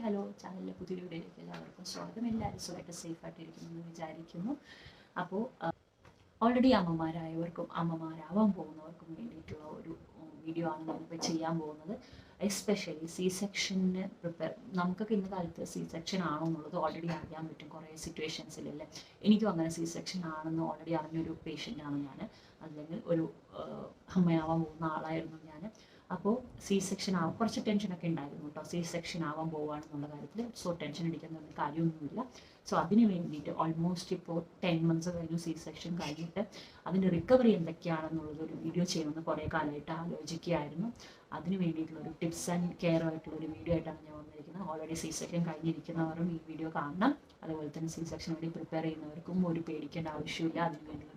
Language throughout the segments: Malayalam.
ഹലോ, ചാനലിലെ പുതിയൊരു വീഡിയോയിലേക്ക് എല്ലാവർക്കും സ്വാഗതം. എല്ലാവരും സുഖമായിട്ട് സേഫായിട്ടിരിക്കുമെന്ന് വിചാരിക്കുന്നു. അപ്പോൾ ഓൾറെഡി അമ്മമാരായവർക്കും അമ്മമാരാവാൻ പോകുന്നവർക്കും വേണ്ടിയിട്ടുള്ള ഒരു വീഡിയോ ആണ് ഞാനിപ്പോൾ ചെയ്യാൻ പോകുന്നത്. എസ്പെഷ്യലി സി സെക്ഷന് നമുക്കൊക്കെ ഇന്ന കാലത്ത് സി സെക്ഷൻ ആണോ എന്നുള്ളത് ഓൾറെഡി അറിയാൻ പറ്റും കുറേ സിറ്റുവേഷൻസിലല്ലേ. എനിക്കും അങ്ങനെ സി സെക്ഷൻ ആണെന്ന് ഓൾറെഡി അറിഞ്ഞൊരു പേഷ്യൻ്റാണ് ഞാൻ, അല്ലെങ്കിൽ ഒരു അമ്മയാവാൻ പോകുന്ന ആളായിരുന്നു ഞാൻ. അപ്പോൾ സി സെക്ഷൻ കുറച്ച് ടെൻഷനൊക്കെ ഉണ്ടായിരുന്നു കേട്ടോ, സി സെക്ഷൻ ആവാൻ പോവുകയാണെന്നുള്ള കാര്യത്തിൽ. സോ ടെൻഷൻ അടിക്കുന്ന കാര്യമൊന്നുമില്ല. സോ അതിന് വേണ്ടിയിട്ട് ഓൾമോസ്റ്റ് ഇപ്പോൾ 10 months കഴിഞ്ഞു സി സെക്ഷൻ കഴിഞ്ഞിട്ട്. അതിൻ്റെ റിക്കവറി എന്തൊക്കെയാണെന്നുള്ളത് ഒരു വീഡിയോ ചെയ്യണമെന്ന് കുറേ കാലമായിട്ട് ആലോചിക്കുകയായിരുന്നു. അതിന് വേണ്ടിയിട്ടുള്ളൊരു ടിപ്സ് ആൻഡ് കെയർ ആയിട്ടുള്ളൊരു വീഡിയോ ആയിട്ടാണ് ഞാൻ വന്നിരിക്കുന്നത്. ഓൾറെഡി സി സെക്ഷൻ കഴിഞ്ഞിരിക്കുന്നവരും ഈ വീഡിയോ കാണണം. അതുപോലെ തന്നെ സി സെക്ഷൻ വേണ്ടി പ്രിപ്പയർ ചെയ്യുന്നവർക്കും ഒരു പേടിക്കേണ്ട ആവശ്യമില്ല. അതിന് വേണ്ടിയുള്ളൊരു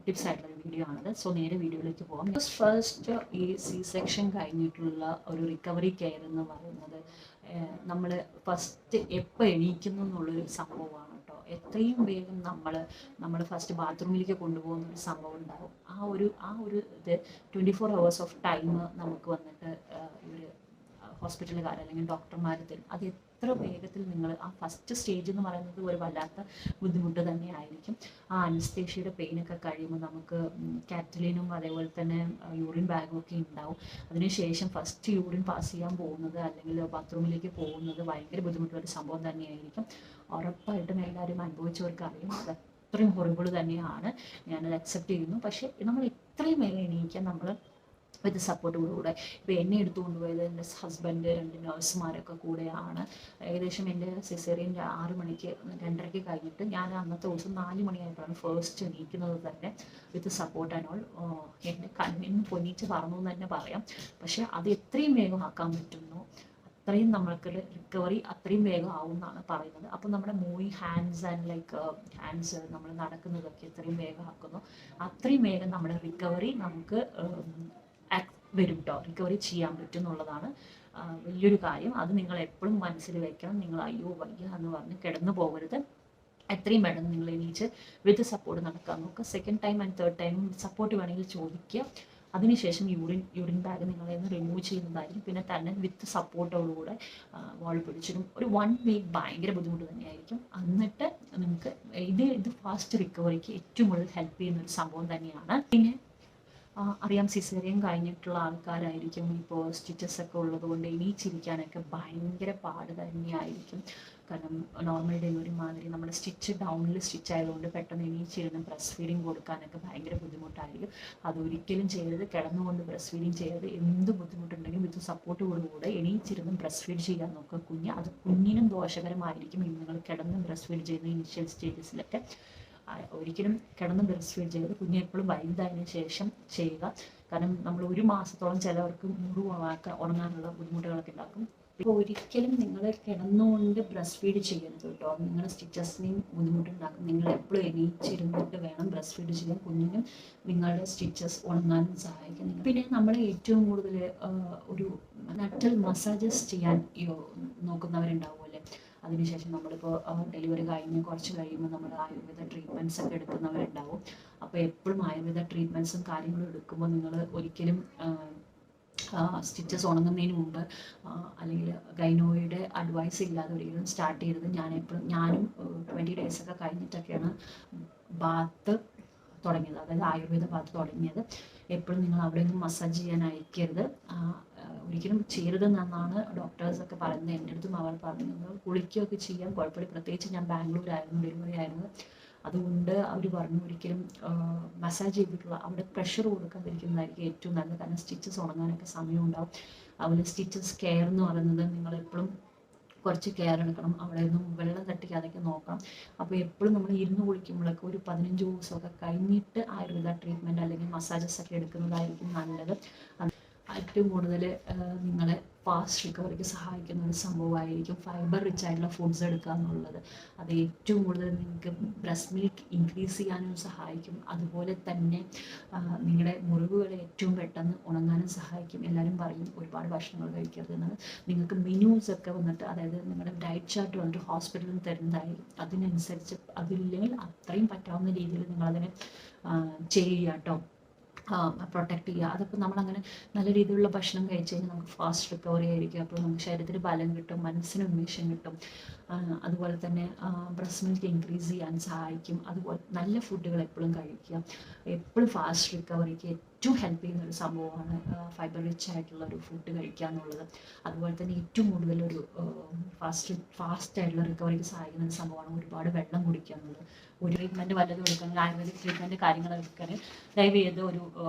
ടിപ്സ് ആയിട്ടുള്ള വീഡിയോ ആണത്. സോ നേരെ വീഡിയോയിലേക്ക് പോകാം. ഫസ്റ്റ് ഈ സി സെക്ഷൻ കഴിഞ്ഞിട്ടുള്ള ഒരു റിക്കവറി കെയർ എന്ന് പറയുന്നത് നമ്മൾ ഫസ്റ്റ് എപ്പോൾ എണീക്കുന്നു എന്നുള്ളൊരു സംഭവമാണ് കേട്ടോ. എത്രയും വേഗം നമ്മൾ ഫസ്റ്റ് ബാത്റൂമിലേക്ക് കൊണ്ടുപോകുന്ന ഒരു സംഭവം ഉണ്ടാവും. ആ ഒരു ഇത് 24 hours ഓഫ് ടൈം നമുക്ക് വന്നിട്ട് ഇവർ ഹോസ്പിറ്റലുകാർ അല്ലെങ്കിൽ ഡോക്ടർമാർ തരും. അത് എത്ര വേഗത്തിൽ നിങ്ങൾ ആ ഫസ്റ്റ് സ്റ്റേജ് എന്ന് പറയുന്നത് ഒരു വല്ലാത്ത ബുദ്ധിമുട്ട് തന്നെയായിരിക്കും. ആ അനസ്തേഷ്യയുടെ പെയിനൊക്കെ കഴിയുമ്പോൾ നമുക്ക് കാറ്റലിനും അതേപോലെ തന്നെ യൂറിൻ ബാഗും ഒക്കെ ഉണ്ടാവും. അതിനുശേഷം ഫസ്റ്റ് യൂറിൻ പാസ് ചെയ്യാൻ പോകുന്നത് അല്ലെങ്കിൽ ബാത്റൂമിലേക്ക് പോകുന്നത് ഭയങ്കര ബുദ്ധിമുട്ടുള്ളൊരു സംഭവം തന്നെയായിരിക്കും. ഉറപ്പായിട്ടും എല്ലാവരും അനുഭവിച്ചവർക്ക് അറിയും. അത് അത്രയും ഹൊറിബിൾ തന്നെയാണ്, ഞാനത് അക്സെപ്റ്റ് ചെയ്യുന്നു. പക്ഷേ നമ്മൾ ഇത്രയും വേഗം എണീക്കാൻ നമ്മൾ വിത്ത് സപ്പോർട്ടോടുകൂടെ. ഇപ്പോൾ എന്നെ എടുത്തുകൊണ്ട് പോയത് എൻ്റെ ഹസ്ബൻഡ്, 2 നഴ്സുമാരൊക്കെ കൂടെയാണ്. ഏകദേശം എൻ്റെ സിസേറിയൻ 6 മണിക്ക് 2:30 കഴിഞ്ഞിട്ട് ഞാൻ അന്നത്തെ ദിവസം 4 മണിയായിട്ടാണ് ഫസ്റ്റ് എണീക്കുന്നത് തന്നെ, വിത്ത് സപ്പോർട്ട് ആൻഡ് ഓൾ. എൻ്റെ കണ്ണിന് പൊന്നിച്ച് പറഞ്ഞു എന്ന് തന്നെ പറയാം. പക്ഷേ അത് എത്രയും വേഗം ആക്കാൻ പറ്റുന്നു അത്രയും നമ്മൾക്ക് റിക്കവറി അത്രയും വേഗം ആവും എന്നാണ് പറയുന്നത്. അപ്പോൾ നമ്മുടെ മൂവിങ് ഹാൻഡ്സ് ആൻഡ് ഹാൻഡ്സ് നമ്മൾ നടക്കുന്നതൊക്കെ എത്രയും വേഗം ആക്കുന്നു അത്രയും വേഗം നമ്മുടെ റിക്കവറി നമുക്ക് വരും കേട്ടോ. റിക്കവറി ചെയ്യാൻ പറ്റും എന്നുള്ളതാണ് വലിയൊരു കാര്യം. അത് നിങ്ങൾ എപ്പോഴും മനസ്സിൽ വെക്കണം. നിങ്ങൾ അയ്യോ വയ്യ എന്ന് പറഞ്ഞ് കിടന്നു പോകരുത്. എത്രയും പെട്ടെന്ന് നിങ്ങൾ എണീച്ച് വിത്ത് സപ്പോർട്ട് നടക്കാൻ നോക്കുക. Second time and third time support വേണമെങ്കിൽ ചോദിക്കുക. അതിനുശേഷം യൂറിൻ ബാഗ് നിങ്ങളെ നിന്ന് റിമൂവ് ചെയ്യുന്നതായിരിക്കും. പിന്നെ തന്നെ വിത്ത് സപ്പോർട്ടോടുകൂടെ വാൾ പിടിച്ചിടും. ഒരു 1 week ഭയങ്കര ബുദ്ധിമുട്ട് തന്നെയായിരിക്കും. എന്നിട്ട് നിങ്ങൾക്ക് ഇത് ഫാസ്റ്റ് റിക്കവറിക്ക് ഏറ്റവും കൂടുതൽ ഹെൽപ്പ് ചെയ്യുന്ന ഒരു സംഭവം തന്നെയാണ്. പിന്നെ അറിയാം, സിസേറിയൻ കഴിഞ്ഞിട്ടുള്ള ആൾക്കാരായിരിക്കും ഇപ്പോൾ സ്റ്റിച്ചസ് ഒക്കെ ഉള്ളത് കൊണ്ട് എണീച്ചിരിക്കാനൊക്കെ ഭയങ്കര പാട് തന്നെയായിരിക്കും. കാരണം നോർമൽ ഡെലിവറി മാതിരി നമ്മൾ ഡൗണിൽ സ്റ്റിച്ച് ആയതുകൊണ്ട് പെട്ടെന്ന് എണീച്ചിരുന്ന് ബ്രസ്റ്റ് ഫീഡിങ് കൊടുക്കാനൊക്കെ ഭയങ്കര ബുദ്ധിമുട്ടായിരിക്കും. അതൊരിക്കലും ചെയ്യരുത്. കിടന്നുകൊണ്ട് ബ്രസ്റ്റ് ഫീഡിങ് ചെയ്യരുത്. എന്ത് ബുദ്ധിമുട്ടുണ്ടെങ്കിലും വിത്ത് സപ്പോർട്ടോടുകൂടെ എണീച്ചിരുന്ന് ബ്രസ്റ്റ് ഫീഡ് ചെയ്യാൻ നോക്കുക. അത് കുഞ്ഞിനും ദോഷകരമായിരിക്കും. നിങ്ങൾ കിടന്ന് ബ്രസ്റ്റ് ഫീഡ് ചെയ്യുന്ന ഇനിഷ്യൽ സ്റ്റേജസിലൊക്കെ ഒരിക്കലും കിടന്ന് ബ്രസ്റ്റ് ഫീഡ് ചെയ്ത് കുഞ്ഞ് എപ്പോഴും വലുതായതിനു ശേഷം ചെയ്യുക. കാരണം നമ്മൾ 1 മാസത്തോളം ചിലവർക്ക് മുറിവാക്കാൻ ഉറങ്ങാനുള്ള ബുദ്ധിമുട്ടുകളൊക്കെ ഉണ്ടാക്കും. ഇപ്പോൾ ഒരിക്കലും നിങ്ങൾ കിടന്നുകൊണ്ട് ബ്രസ്റ്റ് ഫീഡ് ചെയ്യരുത് കേട്ടോ. നിങ്ങൾ സ്റ്റിച്ചസിനെയും ബുദ്ധിമുട്ടുണ്ടാക്കും. നിങ്ങൾ എപ്പോഴും എണീച്ചിരുന്നിട്ട് വേണം ബ്രസ്റ്റ് ഫീഡ് ചെയ്യാൻ. കുഞ്ഞിനും നിങ്ങളുടെ സ്റ്റിച്ചസ് ഉണങ്ങാനും സഹായിക്കും. പിന്നെ നമ്മൾ ഏറ്റവും കൂടുതൽ ഒരു നട്ടൽ മസാജസ് ചെയ്യാൻ നോക്കുന്നവരുണ്ടാവുമല്ലേ. അതിനുശേഷം നമ്മളിപ്പോൾ ഡെലിവറി കഴിഞ്ഞ് കുറച്ച് കഴിയുമ്പോൾ നമ്മൾ ആയുർവേദ ട്രീറ്റ്മെൻറ്റ്സ് ഒക്കെ എടുക്കുന്നവരുണ്ടാവും. അപ്പോൾ എപ്പോഴും ആയുർവേദ ട്രീറ്റ്മെൻറ്റ്സും കാര്യങ്ങളും എടുക്കുമ്പോൾ നിങ്ങൾ ഒരിക്കലും സ്റ്റിച്ചസ് ഉണങ്ങുന്നതിന് മുമ്പ് അല്ലെങ്കിൽ ഗൈനോയുടെ അഡ്വൈസ് ഇല്ലാതെ ഒരിക്കലും സ്റ്റാർട്ട് ചെയ്തത്. ഞാനും 20 days ഒക്കെ കഴിഞ്ഞിട്ടൊക്കെയാണ് ബാത്ത് തുടങ്ങിയത്, അതായത് ആയുർവേദ ബാത്ത് തുടങ്ങിയത്. എപ്പോഴും നിങ്ങൾ അവിടെ ഒന്നും മസാജ് ചെയ്യാൻ അയക്കരുത്, ഒരിക്കലും ചെയ്യരുതെന്നാണ് ഡോക്ടേഴ്സൊക്കെ പറയുന്നത്. എൻ്റെ അടുത്തും അവർ പറഞ്ഞത് കുളിക്കുകയൊക്കെ ചെയ്യാൻ കുഴപ്പമില്ല. പ്രത്യേകിച്ച് ഞാൻ ബാംഗ്ലൂരായിരുന്നു, ഡെലിവറി ആയിരുന്നു. അതുകൊണ്ട് അവർ പറഞ്ഞു ഒരിക്കലും മസാജ് ചെയ്തിട്ടുള്ള അവിടെ പ്രഷർ കൊടുക്കാതിരിക്കുന്നതായിരിക്കും ഏറ്റവും നല്ലത്. കാരണം സ്റ്റിച്ചസ് ഉണങ്ങാനൊക്കെ സമയം ഉണ്ടാവും. അതുപോലെ സ്റ്റിച്ചസ് കെയർ എന്ന് പറയുന്നത് നിങ്ങളെപ്പോഴും കുറച്ച് കെയർ എടുക്കണം. അവിടെ നിന്നും വെള്ളം തട്ടിക്കാതൊക്കെ നോക്കണം. അപ്പോൾ എപ്പോഴും നമ്മൾ ഇരുന്ന് കുളിക്കുമ്പോഴൊക്കെ ഒരു 15 ദിവസമൊക്കെ കഴിഞ്ഞിട്ട് ആയുർവേദ ട്രീറ്റ്മെൻറ്റ് അല്ലെങ്കിൽ മസാജസ് ഒക്കെ എടുക്കുന്നതായിരിക്കും നല്ലത്. ഏറ്റവും കൂടുതൽ നിങ്ങളെ ഫാസ്റ്റ് റിക്കവറിക്ക് സഹായിക്കുന്ന ഒരു സംഭവമായിരിക്കും ഫൈബർ റിച്ച് ആയിട്ടുള്ള ഫുഡ്സ് എടുക്കുക എന്നുള്ളത്. അത് ഏറ്റവും കൂടുതൽ നിങ്ങൾക്ക് ബ്രസ്റ്റ് മിൽക്ക് ഇൻക്രീസ് ചെയ്യാനും സഹായിക്കും. അതുപോലെ തന്നെ നിങ്ങളുടെ മുറിവുകളെ ഏറ്റവും പെട്ടെന്ന് ഉണങ്ങാനും സഹായിക്കും. എല്ലാവരും പറയും ഒരുപാട് ഭക്ഷണങ്ങൾ കഴിക്കരുത് എന്നാണ്. നിങ്ങൾക്ക് മെനൂസ് ഒക്കെ വന്നിട്ട്, അതായത് നിങ്ങളുടെ ഡയറ്റ് ചാർട്ട് വന്നിട്ട് ഹോസ്പിറ്റലിൽ നിന്ന് തരുന്നതായിരിക്കും. അതിനനുസരിച്ച് അതില്ലെങ്കിൽ അത്രയും പറ്റാവുന്ന രീതിയിൽ നിങ്ങളതിനെ ചെയ്യുക കേട്ടോ. പ്രൊട്ടക്ട് ചെയ്യുക. അതൊക്കെ നമ്മളങ്ങനെ നല്ല രീതിയിലുള്ള ഭക്ഷണം കഴിച്ച് കഴിഞ്ഞാൽ നമുക്ക് ഫാസ്റ്റ് റിക്കവറി ആയിരിക്കും. അപ്പോൾ നമുക്ക് ശരീരത്തിന് ബലം കിട്ടും, മനസ്സിന് ഉന്മേഷം കിട്ടും. അതുപോലെ തന്നെ ബ്രസ്റ്റ് മിൽക്ക് ഇൻക്രീസ് ചെയ്യാൻ സഹായിക്കും. അതുപോലെ നല്ല ഫുഡുകൾ എപ്പോഴും കഴിക്കുക. എപ്പോഴും ഫാസ്റ്റ് റിക്കവറിക്ക് ഏറ്റവും ഹെൽപ്പ് ചെയ്യുന്ന ഒരു സംഭവമാണ് ഫൈബർ റിച്ച് ആയിട്ടുള്ള ഒരു ഫുഡ് കഴിക്കുക എന്നുള്ളത്. അതുപോലെ തന്നെ ഏറ്റവും കൂടുതൽ ഒരു ഫാസ്റ്റ് ആയിട്ടുള്ള റിക്കവറിക്ക് സഹായിക്കുന്ന ഒരു സംഭവമാണ് ഒരുപാട് വെള്ളം കുടിക്കുക എന്നുള്ളത്. ഒരു ട്രീറ്റ്മെൻറ്റ് വല്ലതും എടുക്കുകയാണെങ്കിൽ ആയുർവേദിക് ട്രീറ്റ്മെൻറ്റ് കാര്യങ്ങൾ എടുക്കുകയാണെങ്കിൽ ദയവ് ചെയ്ത് ഒരു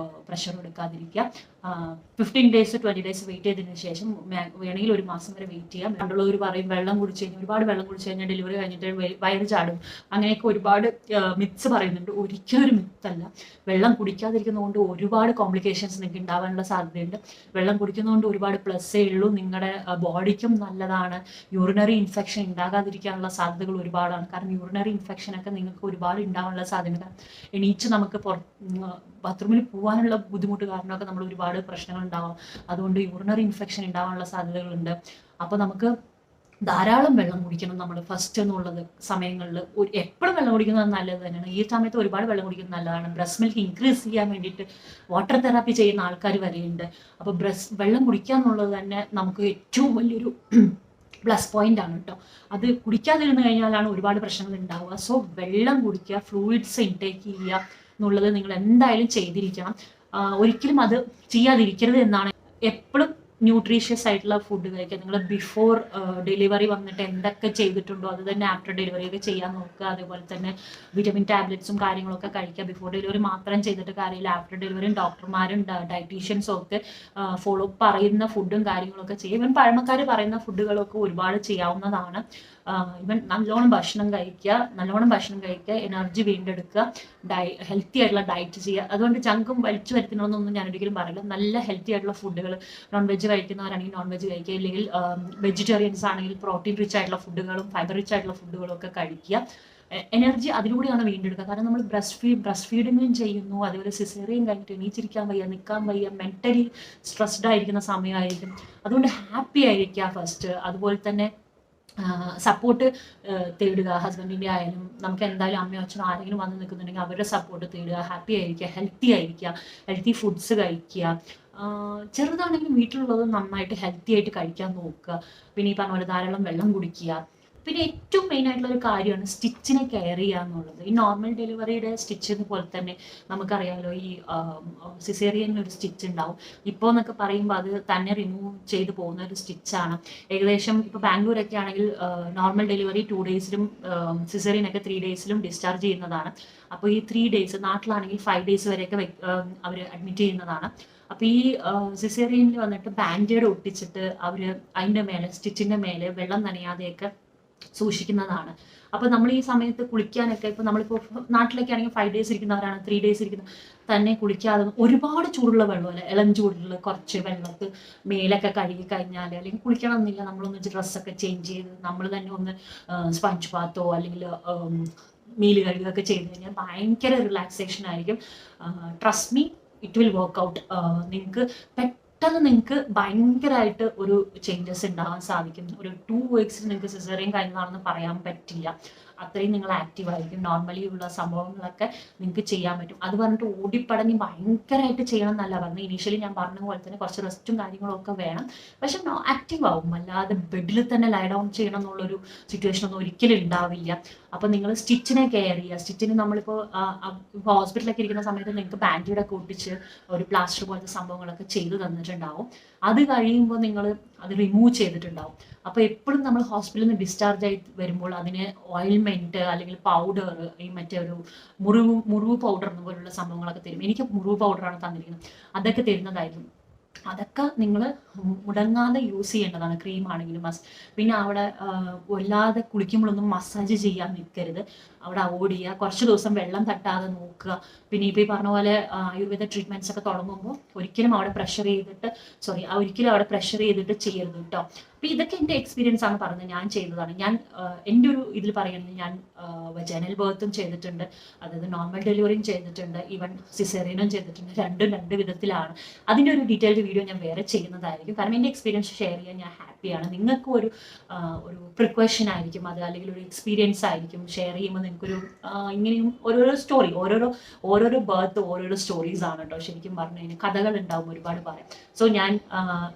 പ്രഷർ എടുക്കാതിരിക്കുക. 15 days to 20 days വെയിറ്റ് ചെയ്തതിന് ശേഷം വേണമെങ്കിൽ ഒരു മാസം വരെ വെയിറ്റ് ചെയ്യാം. പണ്ടുള്ളവർ പറയും വെള്ളം കുടിച്ച് കഴിഞ്ഞാൽ, ഒരുപാട് വെള്ളം കുടിച്ച് കഴിഞ്ഞാൽ ഡെലിവറി കഴിഞ്ഞിട്ട് വയറ് ചാടും, അങ്ങനെയൊക്കെ ഒരുപാട് മിത്സ് പറയുന്നുണ്ട്. ഒരിക്കലും ഒരു മിത്തല്ല. വെള്ളം കുടിക്കാതിരിക്കുന്നതുകൊണ്ട് ഒരുപാട് കോംപ്ലിക്കേഷൻസ് നിങ്ങൾക്ക് ഉണ്ടാവാനുള്ള സാധ്യതയുണ്ട്. വെള്ളം കുടിക്കുന്നതുകൊണ്ട് ഒരുപാട് പ്ലസ്സേ ഉള്ളൂ. നിങ്ങളുടെ ബോഡിക്കും നല്ലതാണ്. യൂറിനറി ഇൻഫെക്ഷൻ ഉണ്ടാകാതിരിക്കാനുള്ള സാധ്യതകൾ ഒരുപാടാണ്. കാരണം യൂറിനറി ഇൻഫെക്ഷനൊക്കെ നിങ്ങൾക്ക് ഒരുപാട് ഉണ്ടാവാനുള്ള സാധ്യത. എണീച്ച് നമുക്ക് ബാത്റൂമിൽ പോകാനുള്ള ബുദ്ധിമുട്ട് കാരണമൊക്കെ നമ്മൾ ഒരുപാട് പ്രശ്നങ്ങൾ ഉണ്ടാവാം. അതുകൊണ്ട് യൂറിനറി ഇൻഫെക്ഷൻ ഉണ്ടാവാനുള്ള സാധ്യതകളുണ്ട്. അപ്പോൾ നമുക്ക് ധാരാളം വെള്ളം കുടിക്കണം. നമ്മൾ ഫസ്റ്റ് എന്നുള്ളത് സമയങ്ങളിൽ എപ്പോഴും വെള്ളം കുടിക്കുന്നത് നല്ലത് തന്നെയാണ്. ഈ സമയത്ത് ഒരുപാട് വെള്ളം കുടിക്കുന്നത് നല്ലതാണ്. ബ്രസ്റ്റ് മിൽക്ക് ഇൻക്രീസ് ചെയ്യാൻ വേണ്ടിയിട്ട് വാട്ടർ തെറാപ്പി ചെയ്യുന്ന ആൾക്കാർ വരെയുണ്ട്. അപ്പോൾ വെള്ളം കുടിക്കുക എന്നുള്ളത് തന്നെ നമുക്ക് ഏറ്റവും വലിയൊരു പ്ലസ് പോയിന്റ് ആണ് കേട്ടോ. അത് കുടിക്കാതിരുന്ന് കഴിഞ്ഞാലാണ് ഒരുപാട് പ്രശ്നങ്ങൾ ഉണ്ടാവുക. സോ വെള്ളം കുടിക്കുക, ഫ്ലൂയിഡ്സ് ഇൻടേക്ക് ചെയ്യുക എന്നുള്ളത് നിങ്ങൾ എന്തായാലും ചെയ്തിരിക്കണം. ഒരിക്കലും അത് ചെയ്യാതിരിക്കരുത് എന്നാണ്. എപ്പോഴും ന്യൂട്രീഷ്യസ് ആയിട്ടുള്ള ഫുഡ് കഴിക്കുക. നിങ്ങൾ ബിഫോർ ഡെലിവറി വന്നിട്ട് എന്തൊക്കെ ചെയ്തിട്ടുണ്ടോ അത് തന്നെ ആഫ്റ്റർ ഡെലിവറി ഒക്കെ ചെയ്യാൻ നോക്കുക. അതുപോലെ തന്നെ വിറ്റമിൻ ടാബ്ലറ്റ്സും കാര്യങ്ങളൊക്കെ കഴിക്കുക. ബിഫോർ ഡെലിവറി മാത്രം ചെയ്തിട്ട് കാര്യമില്ല. ആഫ്റ്റർ ഡെലിവറിയും ഡോക്ടർമാരും ഡയറ്റീഷ്യൻസും ഒക്കെ ഫോളോ പറയുന്ന ഫുഡും കാര്യങ്ങളൊക്കെ ചെയ്യും. ഇവൻ പഴമക്കാർ പറയുന്ന ഫുഡുകളൊക്കെ ഒരുപാട് ചെയ്യാവുന്നതാണ്. ഇവൻ നല്ലോണം ഭക്ഷണം കഴിക്കുക, എനർജി വീണ്ടെടുക്കുക, ഹെൽത്തി ആയിട്ടുള്ള ഡയറ്റ് ചെയ്യുക. അതുകൊണ്ട് ജങ്കും വലിച്ചു വരുത്തണമെന്നൊന്നും ഞാൻ ഒരിക്കലും പറയില്ല. നല്ല ഹെൽത്തി ആയിട്ടുള്ള ഫുഡുകൾ, നോൺ വെജ് കഴിക്കുന്നവരാണെങ്കിൽ നോൺ വെജ് കഴിക്കുക, ഇല്ലെങ്കിൽ വെജിറ്റേറിയൻസ് ആണെങ്കിൽ പ്രോട്ടീൻ റിച്ച് ആയിട്ടുള്ള ഫുഡുകളും ഫൈബർ റിച്ച് ആയിട്ടുള്ള ഫുഡുകളും ഒക്കെ കഴിക്കുക. എനർജി അതിലൂടെയാണ് വീണ്ടെടുക്കുക. കാരണം നമ്മൾ ബ്രസ്റ്റ് ഫീഡിങ്ങും ചെയ്യുന്നു, അതുപോലെ സിസേറിയൻ കഴിഞ്ഞിട്ട് എണീച്ചിരിക്കാൻ വയ്യ, നിൽക്കാൻ വയ്യ, മെന്റലി സ്ട്രെസ്ഡ് ആയിരിക്കുന്ന സമയമായിരിക്കും. അതുകൊണ്ട് ഹാപ്പി ആയിരിക്കുക ഫസ്റ്റ്. അതുപോലെ തന്നെ സപ്പോർട്ട് തേടുക. ഹസ്ബൻഡിൻ്റെ ആയാലും നമുക്ക് എന്തായാലും അമ്മയോ അച്ഛനോ ആരെങ്കിലും വന്ന് നിൽക്കുന്നുണ്ടെങ്കിൽ അവരുടെ സപ്പോർട്ട് തേടുക. ഹാപ്പി ആയിരിക്കുക, ഹെൽത്തി ഫുഡ്സ് കഴിക്കുക. ചെറുതാണെങ്കിലും വീട്ടിലുള്ളത് നന്നായിട്ട് ഹെൽത്തി ആയിട്ട് കഴിക്കാൻ നോക്കുക. പിന്നെ ഈ പറഞ്ഞ പോലെ ധാരാളം വെള്ളം കുടിക്കുക. പിന്നെ ഏറ്റവും മെയിൻ ആയിട്ടുള്ള ഒരു കാര്യമാണ് സ്റ്റിച്ചിനെ കെയർ ചെയ്യുക എന്നുള്ളത്. ഈ നോർമൽ ഡെലിവറിയുടെ സ്റ്റിച്ചിന് പോലെ തന്നെ നമുക്കറിയാമല്ലോ, ഈ സിസേറിയനിൽ ഒരു സ്റ്റിച്ച് ഉണ്ടാവും. ഇപ്പോൾ എന്നൊക്കെ പറയുമ്പോൾ അത് തന്നെ റിമൂവ് ചെയ്ത് പോകുന്ന ഒരു സ്റ്റിച്ചാണ്. ഏകദേശം ഇപ്പോൾ ബാംഗ്ലൂരൊക്കെ ആണെങ്കിൽ നോർമൽ ഡെലിവറി 2 daysലും സിസേറിയനൊക്കെ 3 daysലും ഡിസ്ചാർജ് ചെയ്യുന്നതാണ്. അപ്പോൾ ഈ 3 days, നാട്ടിലാണെങ്കിൽ 5 days വരെയൊക്കെ അവർ അഡ്മിറ്റ് ചെയ്യുന്നതാണ്. അപ്പോൾ ഈ സിസേറിയനിൽ വന്നിട്ട് ബാൻഡേഡ് ഒട്ടിച്ചിട്ട് അവർ അതിൻ്റെ മേലെ സ്റ്റിച്ചിൻ്റെ മേലെ വെള്ളം നനയാതെയൊക്കെ സൂക്ഷിക്കുന്നതാണ്. അപ്പോൾ നമ്മൾ ഈ സമയത്ത് കുളിക്കാനൊക്കെ, ഇപ്പോൾ നമ്മളിപ്പോൾ നാട്ടിലൊക്കെ ആണെങ്കിൽ 5 days ഇരിക്കുന്നവരാണ്, 3 days ഇരിക്കുന്ന തന്നെ കുളിക്കാതെ ഒരുപാട് ചൂടുള്ള വെള്ളമല്ല, ഇളം ചൂടുള്ള കുറച്ച് വെള്ളത്തിൽ മേലൊക്കെ കഴുകി കഴിഞ്ഞാൽ, അല്ലെങ്കിൽ കുളിക്കണമെന്നില്ല, നമ്മളൊന്ന് ഡ്രസ്സൊക്കെ ചേഞ്ച് ചെയ്ത് നമ്മൾ തന്നെ ഒന്ന് സ്പഞ്ച് ബാത്തോ അല്ലെങ്കിൽ മീൽ കഴുകുകയൊക്കെ ചെയ്ത് കഴിഞ്ഞാൽ ഭയങ്കര റിലാക്സേഷൻ ആയിരിക്കും. Trust me, it will work out. നിങ്ങൾക്ക് ഭയങ്കരമായിട്ട് ഒരു ചേഞ്ചസ് ഉണ്ടാകാൻ സാധിക്കും. ഒരു 2 weeks നിങ്ങൾക്ക് സിസേറിയൻ കഴിഞ്ഞതാണെന്ന് പറയാൻ പറ്റില്ല. അത്രയും നിങ്ങൾ ആക്റ്റീവ് ആയിരിക്കും. നോർമലി ഉള്ള സംഭവങ്ങളൊക്കെ നിങ്ങൾക്ക് ചെയ്യാൻ പറ്റും. അത് പറഞ്ഞിട്ട് ഓടിപ്പടഞ്ഞ് ഭയങ്കരമായിട്ട് ചെയ്യണം എന്നല്ല പറഞ്ഞത്. ഇനീഷ്യലി ഞാൻ പറഞ്ഞ പോലെ തന്നെ കുറച്ച് റെസ്റ്റും കാര്യങ്ങളും ഒക്കെ വേണം. പക്ഷെ ആക്റ്റീവ് ആവും. അല്ലാതെ ബെഡിൽ തന്നെ ലൈ ഡൗൺ ചെയ്യണം എന്നുള്ളൊരു സിറ്റുവേഷൻ ഒന്നും ഒരിക്കലും ഉണ്ടാവില്ല. അപ്പോൾ നിങ്ങൾ സ്റ്റിച്ചിനെ കെയർ ചെയ്യുക. സ്റ്റിച്ചിന് നമ്മളിപ്പോൾ ഹോസ്പിറ്റലൊക്കെ ഇരിക്കുന്ന സമയത്ത് നിങ്ങൾക്ക് ബാൻഡേഡൊക്കെ ഒട്ടിച്ച് ഒരു പ്ലാസ്റ്റർ പോലത്തെ സംഭവങ്ങളൊക്കെ ചെയ്ത് തന്നിട്ടുണ്ടാവും. അത് കഴിയുമ്പോൾ നിങ്ങൾ അത് റിമൂവ് ചെയ്തിട്ടുണ്ടാവും. അപ്പോൾ എപ്പോഴും നമ്മൾ ഹോസ്പിറ്റലിൽ നിന്ന് ഡിസ്ചാർജ് ആയി വരുമ്പോൾ അതിന് ഓയിൽമെൻറ്റ് അല്ലെങ്കിൽ പൗഡർ, ഈ മറ്റേ ഒരു മുറിവ് പൗഡർ പോലുള്ള സംഭവങ്ങളൊക്കെ തരും. എനിക്ക് മുറിവ് പൗഡറാണ് തന്നിരിക്കുന്നത്. അതൊക്കെ തരുന്നതായിരുന്നു. അതൊക്കെ നിങ്ങൾ മുടങ്ങാതെ യൂസ് ചെയ്യേണ്ടതാണ്. ക്രീം ആണെങ്കിലും പിന്നെ അവിടെ വല്ലാതെ കുളിക്കുമ്പോഴൊന്നും മസാജ് ചെയ്യാൻ നിൽക്കരുത്. അവിടെ അവോയ്ഡ് ചെയ്യുക. കുറച്ച് ദിവസം വെള്ളം തട്ടാതെ നോക്കുക. പിന്നെ ഇപ്പോൾ ഈ പറഞ്ഞ പോലെ ആയുർവേദ ട്രീറ്റ്മെൻറ്റ്സ് ഒക്കെ തുടങ്ങുമ്പോൾ ഒരിക്കലും അവിടെ പ്രഷർ ചെയ്തിട്ട് ചെയ്യരുത് കേട്ടോ. അപ്പോൾ ഇതൊക്കെ എൻ്റെ എക്സ്പീരിയൻസ് ആണ് പറഞ്ഞത്, ഞാൻ ചെയ്തതാണ്. ഞാൻ എൻ്റെ ഒരു ഇതിൽ പറയുന്നത്, ഞാൻ വജൈനൽ ബർത്തും ചെയ്തിട്ടുണ്ട്, അതായത് നോർമൽ ഡെലിവറിയും ചെയ്തിട്ടുണ്ട്, ഈവൻ സിസേറിയനും ചെയ്തിട്ടുണ്ട്. രണ്ടും 2 വിധത്തിലാണ്. അതിൻ്റെ ഒരു ഡീറ്റെയിൽഡ് വീഡിയോ ഞാൻ വേറെ ചെയ്യുന്നതായിരിക്കും. കാരണം എൻ്റെ എക്സ്പീരിയൻസ് ഷെയർ ചെയ്യാൻ ഞാൻ ഹാപ്പി. ഹാപ്പിയാണ്. നിങ്ങൾക്കും ഒരു പ്രിക്വഷൻ ആയിരിക്കും അത്, അല്ലെങ്കിൽ ഒരു എക്സ്പീരിയൻസ് ആയിരിക്കും. ഷെയർ ചെയ്യുമ്പോൾ നിങ്ങൾക്കൊരു ഇങ്ങനെയും ഓരോരോ സ്റ്റോറി, ഓരോരോ ബർത്ത് ഓരോരോ സ്റ്റോറീസ് ആണ് കേട്ടോ. ശരിക്കും പറഞ്ഞു കഴിഞ്ഞാൽ കഥകൾ ഉണ്ടാവും ഒരുപാട് പറയാം. സോ ഞാൻ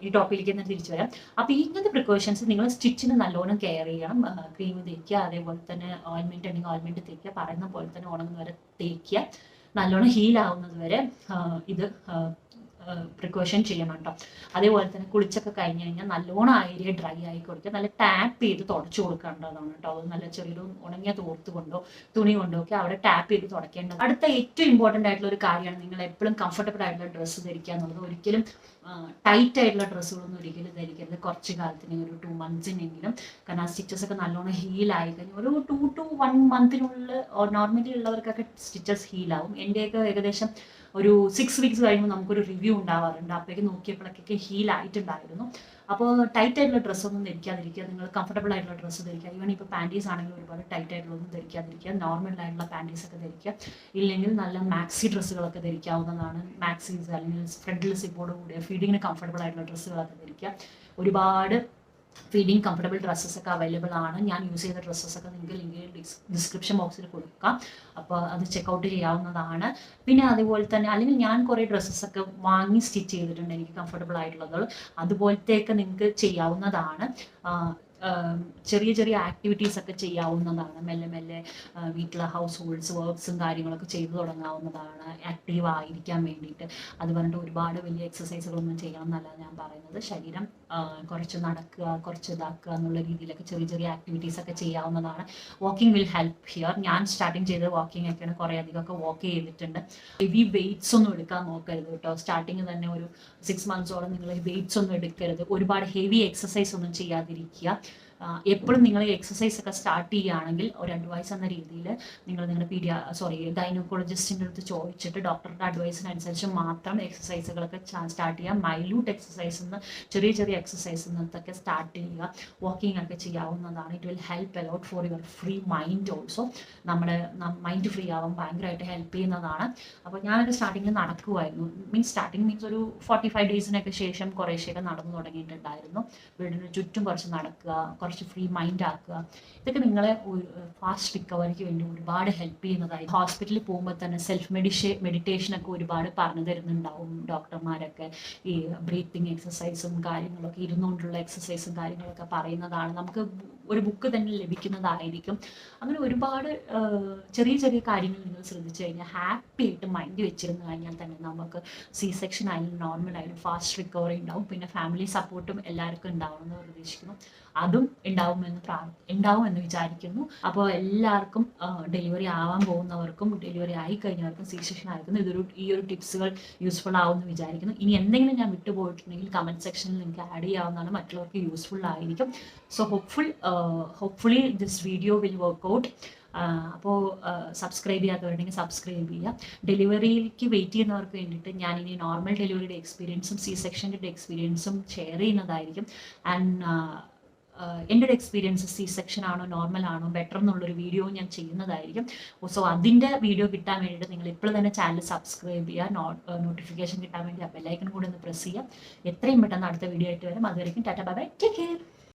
ഈ ടോപ്പിക്കിലേക്ക് തന്നെ തിരിച്ചു വരാം. അപ്പോൾ ഇങ്ങനത്തെ പ്രിക്കോഷൻസ് നിങ്ങൾ സ്റ്റിച്ചിന് നല്ലോണം കെയർ ചെയ്യണം. ക്രീം തേക്കുക, അതേപോലെ തന്നെ ഓയിൻമെൻറ്റ് ഉണ്ടെങ്കിൽ ഓയിൻമെൻറ്റ് തേക്കുക, പറയുന്ന പോലെ തന്നെ ഉണങ്ങുന്ന വരെ തേക്കുക, നല്ലോണം ഹീൽ ആവുന്നത് വരെ ഇത് പ്രിക്കോഷൻ ചെയ്യണം കേട്ടോ. അതേപോലെ തന്നെ കുളിച്ചൊക്കെ കഴിഞ്ഞ് കഴിഞ്ഞാൽ നല്ലോണം ആ ഏരിയ ഡ്രൈ ആയി കൊടുക്കുക, നല്ല ടാപ്പ് ചെയ്ത് തുടച്ചു കൊടുക്കേണ്ടതാണ് കേട്ടോ. അത് നല്ല ചെറിയൊരു ഉണങ്ങിയ തോർത്ത് കൊണ്ടോ തുണി കൊണ്ടോ ഒക്കെ അവിടെ ടാപ്പ് ചെയ്ത് തുടയ്ക്കേണ്ടത്. അടുത്ത ഏറ്റവും ഇമ്പോർട്ടൻ്റ് ആയിട്ടുള്ള ഒരു കാര്യമാണ് നിങ്ങൾ എപ്പോഴും കംഫർട്ടബിൾ ആയിട്ടുള്ള ഡ്രസ്സ് ധരിക്കുക എന്നുള്ളത്. ഒരിക്കലും ടൈറ്റ് ആയിട്ടുള്ള ഡ്രസ്സുകളൊന്നും ഒരിക്കലും ധരിക്കരുത് കുറച്ച് കാലത്തിന്, ഒരു 2 monthsനെങ്കിലും. കാരണം ആ സ്റ്റിച്ചസ് ഒക്കെ നല്ലോണം ഹീൽ ആയി കഴിഞ്ഞാൽ ഒരു 2 to 1 monthനുള്ളിൽ നോർമലി ഉള്ളവർക്കൊക്കെ സ്റ്റിച്ചസ് ഹീലാവും. എൻ്റെയൊക്കെ ഏകദേശം ഒരു 6 weeks കഴിയുമ്പോൾ നമുക്കൊരു റിവ്യൂ ഉണ്ടാവാറുണ്ട്. അപ്പോഴേക്ക് നോക്കിയപ്പോഴൊക്കെ ഹീൽ ആയിട്ടുണ്ടായിരുന്നു. അപ്പോൾ ടൈറ്റ് ആയിട്ടുള്ള ഡ്രസ്സൊന്നും ധരിക്കാതിരിക്കുക, നിങ്ങൾ കംഫർട്ടബിൾ ആയിട്ടുള്ള ഡ്രസ്സ് ധരിക്കുക. ഈവൻ ഇപ്പോൾ പാൻറ്റീസ് ആണെങ്കിൽ ഒരുപാട് ടൈറ്റ് ആയിട്ടുള്ളതൊന്നും ധരിക്കാതിരിക്കുക, നോർമൽ ആയിട്ടുള്ള പാൻറ്റീസ് ഒക്കെ ധരിക്കുക. ഇല്ലെങ്കിൽ നല്ല മാക്സി ഡ്രസ്സുകളൊക്കെ ധരിക്കാവുന്നതാണ്. മാക്സീസ് അല്ലെങ്കിൽ ഫ്രണ്ടിൽ സിപ്പോട് കൂടിയ ഫീഡിങ്ങിന് കംഫർട്ടബിൾ ആയിട്ടുള്ള ഡ്രസ്സുകളൊക്കെ ധരിക്കുക. ഒരുപാട് ഫീഡിങ് കംഫർട്ടബിൾ ഡ്രസ്സസ് ഒക്കെ അവൈലബിൾ ആണ്. ഞാൻ യൂസ് ചെയ്ത ഡ്രസ്സസ് ഒക്കെ നിങ്ങൾക്ക് ലിങ്ക് ഡിസ്ക്രിപ്ഷൻ ബോക്സിൽ കൊടുക്കാം, അപ്പോൾ അത് ചെക്കൗട്ട് ചെയ്യാവുന്നതാണ്. പിന്നെ അതുപോലെ തന്നെ അല്ലെങ്കിൽ ഞാൻ കുറേ ഡ്രസ്സസ് ഒക്കെ വാങ്ങി സ്റ്റിച്ച് ചെയ്തിട്ടുണ്ട് എനിക്ക് കംഫർട്ടബിൾ ആയിട്ടുള്ളത്. അതുപോലത്തെയൊക്കെ നിങ്ങൾക്ക് ചെയ്യാവുന്നതാണ്. ചെറിയ ചെറിയ ആക്ടിവിറ്റീസ് ഒക്കെ ചെയ്യാവുന്നതാണ്. മെല്ലെ മെല്ലെ വീട്ടിലെ ഹൗസ് ഹോൾഡ്സ് വർക്ക്സും കാര്യങ്ങളൊക്കെ ചെയ്തു തുടങ്ങാവുന്നതാണ് ആക്റ്റീവ് ആയിരിക്കാൻ വേണ്ടിയിട്ട്. അത് പറഞ്ഞിട്ട് ഒരുപാട് വലിയ എക്സസൈസുകളൊന്നും ചെയ്യണം എന്നല്ല ഞാൻ പറയുന്നത്. ശരീരം കുറച്ച് നടക്കുക, കുറച്ച് ഇതാക്കുക എന്നുള്ള രീതിയിലൊക്കെ ചെറിയ ചെറിയ ആക്ടിവിറ്റീസ് ഒക്കെ ചെയ്യാവുന്നതാണ്. Walking will help here. ഞാൻ സ്റ്റാർട്ടിങ് ചെയ്ത വാക്കിംഗ് ഒക്കെയാണ്, കുറേ അധികമൊക്കെ വാക്ക് ചെയ്തിട്ടുണ്ട്. ഹെവി വെയ്റ്റ്സ് ഒന്നും എടുക്കാൻ നോക്കരുത് കേട്ടോ. സ്റ്റാർട്ടിങ് തന്നെ ഒരു 6 monthsോളം നിങ്ങൾ വെയ്റ്റ്സ് ഒന്നും എടുക്കരുത്. ഒരുപാട് ഹെവി എക്സസൈസ് ഒന്നും ചെയ്യാതിരിക്കുക. എപ്പോഴും നിങ്ങൾ എക്സസൈസ് ഒക്കെ സ്റ്റാർട്ട് ചെയ്യുകയാണെങ്കിൽ ഒരു അഡ്വൈസ് എന്ന രീതിയിൽ നിങ്ങൾ നിങ്ങളുടെ ഗൈനക്കോളജിസ്റ്റിൻ്റെ അടുത്ത് ചോദിച്ചിട്ട് ഡോക്ടറുടെ അഡ്വൈസിനനുസരിച്ച് മാത്രം എക്സസൈസുകളൊക്കെ സ്റ്റാർട്ട് ചെയ്യുക. മൈല്യൂട്ട് എക്സസൈസ് ചെറിയ ചെറിയ എക്സസൈസ് നിന്നൊക്കെ സ്റ്റാർട്ട് ചെയ്യുക. വാക്കിംഗ് ഒക്കെ ചെയ്യാവുന്നതാണ്. It will help a lot for your free mind also. നമ്മുടെ മൈൻഡ് ഫ്രീ ആവാൻ ഭയങ്കരമായിട്ട് ഹെൽപ്പ് ചെയ്യുന്നതാണ്. അപ്പോൾ ഞാനൊരു സ്റ്റാർട്ടിങ്ങിൽ നടക്കുമായിരുന്നു. സ്റ്റാർട്ടിങ് മീൻസ് ഒരു 45 daysനൊക്കെ ശേഷം കുറേശ്ശെയൊക്കെ നടന്നു തുടങ്ങിയിട്ടുണ്ടായിരുന്നു. വീടിന് ചുറ്റും കുറച്ച് നടക്കുക, കുറച്ച് ഫ്രീ മൈൻഡ് ആക്കുക. ഇതൊക്കെ നിങ്ങളെ ഫാസ്റ്റ് റിക്കവറിക്ക് വേണ്ടി ഒരുപാട് ഹെൽപ്പ് ചെയ്യുന്നതായി. ഹോസ്പിറ്റലിൽ പോകുമ്പോൾ തന്നെ സെൽഫ് മെഡിറ്റേഷനൊക്കെ ഒരുപാട് പറഞ്ഞു തരുന്നുണ്ടാവും ഡോക്ടർമാരൊക്കെ. ഈ ബ്രീത്തിങ് എക്സസൈസും കാര്യങ്ങളൊക്കെ, ഇരുന്നുകൊണ്ടുള്ള എക്സസൈസും കാര്യങ്ങളൊക്കെ പറയുന്നതാണ്. നമുക്ക് ഒരു ബുക്ക് തന്നെ ലഭിക്കുന്നതായിരിക്കും. അങ്ങനെ ഒരുപാട് ചെറിയ ചെറിയ കാര്യങ്ങൾ നിങ്ങൾ ശ്രദ്ധിച്ചു കഴിഞ്ഞാൽ ഹാപ്പി ആയിട്ട് മൈൻഡ് വെച്ചിരുന്നു കഴിഞ്ഞാൽ തന്നെ നമുക്ക് C-section ആയാലും നോർമൽ ആയാലും ഫാസ്റ്റ് റിക്കവറി ഉണ്ടാവും. പിന്നെ ഫാമിലി സപ്പോർട്ടും എല്ലാവർക്കും ഉണ്ടാവുമെന്ന് പ്രതീക്ഷിക്കുന്നു. അതും ഉണ്ടാവുമെന്ന് വിചാരിക്കുന്നു. അപ്പോൾ എല്ലാവർക്കും ഡെലിവറി ആവാൻ പോകുന്നവർക്കും ഡെലിവറി ആയി കഴിഞ്ഞവർക്കും C-section ആയിരിക്കുന്നു ഈ ഒരു ടിപ്സുകൾ യൂസ്ഫുൾ ആവുമെന്ന് വിചാരിക്കുന്നു. ഇനി എന്തെങ്കിലും ഞാൻ വിട്ടുപോയിട്ടുണ്ടെങ്കിൽ കമൻറ്റ് സെക്ഷനിൽ നിങ്ങൾക്ക് ആഡ് ചെയ്യാവുന്നതാണ്. മറ്റുള്ളവർക്ക് യൂസ്ഫുൾ ആയിരിക്കും. So hopefully this video will work out. അപ്പോൾ സബ്സ്ക്രൈബ് ചെയ്യാത്തവരുണ്ടെങ്കിൽ സബ്സ്ക്രൈബ് ചെയ്യുക. ഡെലിവറിക്ക് വെയിറ്റ് ചെയ്യുന്നവർക്ക് വേണ്ടിയിട്ട് ഞാൻ ഇനി നോർമൽ ഡെലിവറിയുടെ എക്സ്പീരിയൻസും C-sectionൻ്റെ എക്സ്പീരിയൻസും ഷെയർ ചെയ്യുന്നതായിരിക്കും. ആൻഡ് എൻ്റെ ഒരു എക്സ്പീരിയൻസ് C-section ആണോ നോർമൽ ആണോ ബെറ്റർ എന്നുള്ളൊരു വീഡിയോ ഞാൻ ചെയ്യുന്നതായിരിക്കും. സോ അതിൻ്റെ വീഡിയോ കിട്ടാൻ വേണ്ടിയിട്ട് നിങ്ങൾ ഇപ്പോൾ തന്നെ ചാനൽ സബ്സ്ക്രൈബ് ചെയ്യുക. നോട്ടിഫിക്കേഷൻ കിട്ടാൻ വേണ്ടി ആ ബെല്ലൈക്കൺ കൂടെ ഒന്ന് പ്രസ് ചെയ്യുക. എത്രയും പെട്ടെന്ന് അടുത്ത വീഡിയോ ആയിട്ട് വരും. അതുവരെയും Tata bye bye, take care.